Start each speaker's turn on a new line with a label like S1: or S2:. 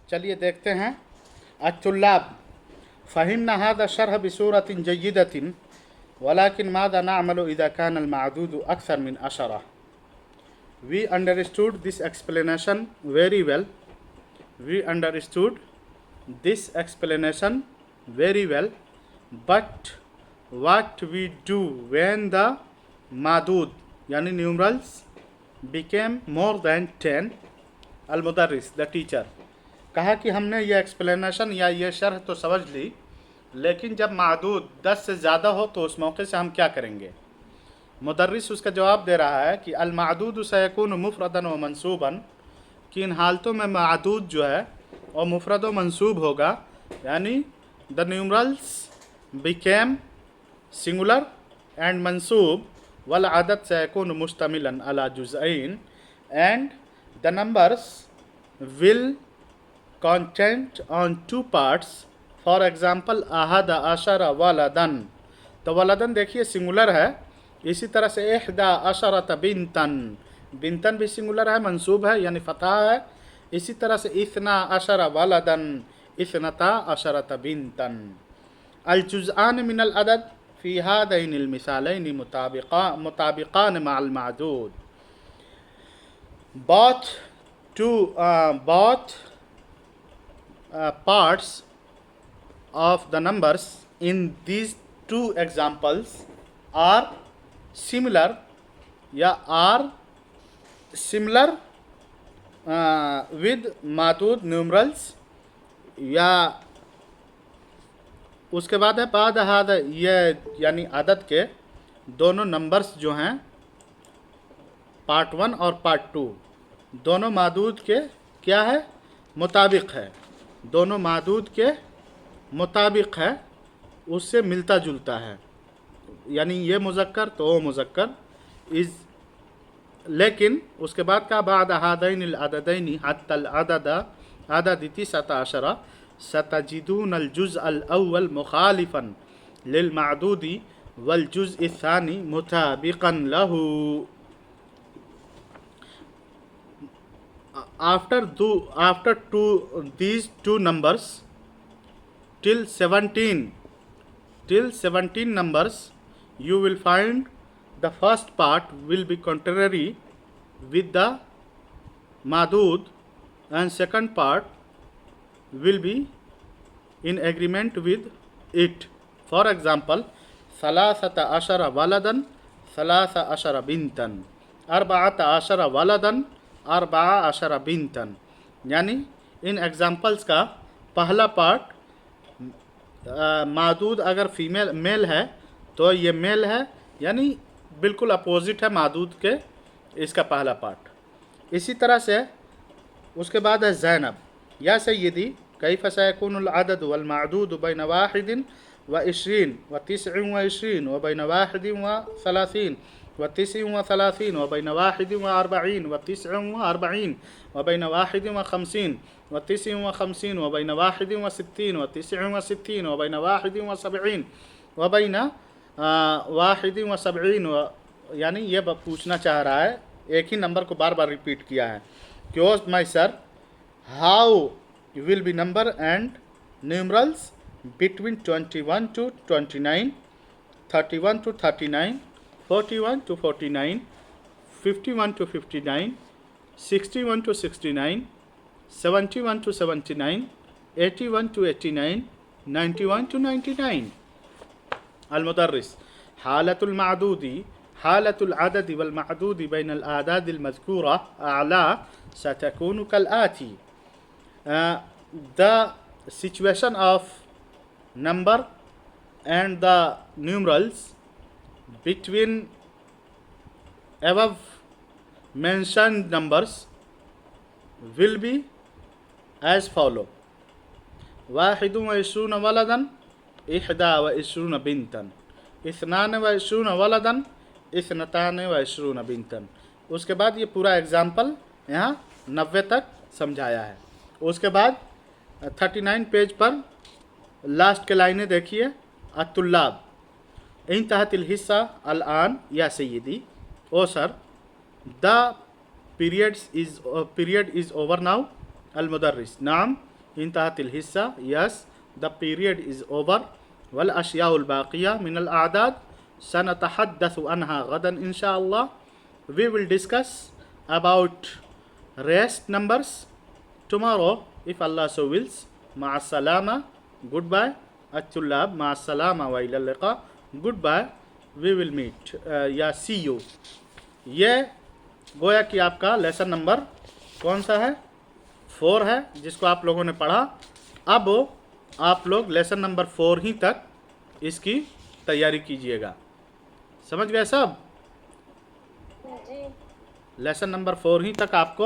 S1: चलिए देखते हैं। अत्तुल्लाब फ़हिमना हादा शरह बिसूरतिन जय्यदतिन वलाकिन मादा नअमलु इज़ा कान अल मअदूदु अक्सर मिन Ashara. We understood this explanation very well. We understood this explanation very well. But what we do when the madud yani numerals became more than 10? al-mudarris the teacher कहा कि हमने ये एक्सप्लेनेशन या ये शरह तो समझ ली, लेकिन जब मादूद 10 से ज़्यादा हो तो उस मौके से हम क्या करेंगे। मुदर्रिस उसका जवाब दे रहा है कि अल मादूद सयकून मुफरदन व मंसूबन, कि इन हालतों में मादूद जो है और मुफरद व मंसूब होगा, यानी the numerals became singular and मंसूब वल आदत सयकून मुश्तमिलन अला जुज़अइन and the numbers will content on two parts. For example ahada ashara waladan, तो वलदन देखिए सिंगुलर है। इसी तरह से इहदा अशरत बिनतन, बिनतन भी सिंगुलर है, मंसूब है यानी फ़तह है। इसी तरह से इथना अशरा वलदन, इथनता अशरत बिनतन। अल जुज़आन मिनल अदद फ़ी हादैनिल मिसालैनि मुताबिक़ान मअल मअदूद। both parts of the numbers in these two examples are similar with मादूद न्यूमरल्स। या उसके बाद है बाद हाद, ये यानी आदद के दोनों नंबर्स जो हैं पार्ट 1 और पार्ट 2 दोनों मादूद के क्या है, मुताबिक है। दोनों मादूद के मुताबिक है, उससे मिलता जुलता है, यानी ये मुज़क्कर तो वो मुज़क्कर इज़। लेकिन उसके बाद का बाद हादैनिल अददैनि हत्तल अदद तिसअता अशरा सतजिदून अल जुज़ अल अव्वल मुखालिफन लिल मअदूदी वल जुज़ इस्सानी मुताबिकन लहू। After these two numbers till 17 numbers, you will find the first part will be contrary with the madud and second part will be in agreement with it. For example, salasata ashara waladan, salasa ashara bintan, arba'ata ashara waladan, अरबा अशरा बिनतन। यानी इन examples का पहला part मादूद अगर female male है तो ये mail है, यानी बिल्कुल अपोजिट है मादूद के इसका पहला पार्ट। इसी तरह से उसके बाद है ज़ैनब या सय्यदी कैफ़ सयकूनुल अदद वल मअदूद बैन वाहिदिन व इश्रीन व तिस्इन व इश्रीन व बैन वाहिदिन व सलासीन व तिस्इन व सलासीन व बैन वाहिदिन व अरबईन व तिस्इन व अरबईन व बैन वाहिदिन व खमसीन व तिस्इन व खमसीन व बैन वाहिदिन व सित्तीन व तिस्इन व सित्तीन व बैन वाहिदिन व सबईन व बैन वाहिदिन व सबईन। यानी ये पूछना चाह रहा है, एक ही नंबर को बार बार रिपीट किया है। क्यों my sir, how will be number and numerals between 21 to 29, 31 to 39, 41 to 49, 51 to 59, 61 to 69, 71 to 79, 81 to 89, 91 to 99. المدرس حالة المعدود حالة العدد والمعدود بين الأعداد المذكورة أعلى ستكون كالآتي. The situation of number and the numerals between above mentioned numbers will be as follow. واحد وعشرون ولدا إحدى وعشرون بنتا اثنان وعشرون ولدا اثنتان وعشرون بنتا. उसके बाद ये पूरा एग्जाम्पल यहाँ 90 तक समझाया है। उसके बाद 39 पेज पर लास्ट के लाइनें देखिए। अत्तुल्लाब इंतहतिल हिस्सा अल आन या सय्यदी, oh sir the period is over now. अल मुदर्रिस नाम انتهت الحصة. Yes, the period is over. والأشياء الباقية من الأعداد سنتحدث عنها غدا إن شاء الله. We will discuss about rest numbers tomorrow if Allah so wills. مع السلامة. Goodbye. الطلاب مع السلامة وإلى اللقاء. Goodbye. We will meet. یا see you. یہ گویا کہ آپ کا لیسن نمبر کون سا ہے؟ 4 ہے، جس کو آپ لوگوں نے پڑھا. اب آپ لوگ لیسن نمبر 4 ہی تک اس کی تیاری کیجئے گا. سمجھ گئے سب؟ لیسن نمبر 4 ہی تک آپ کو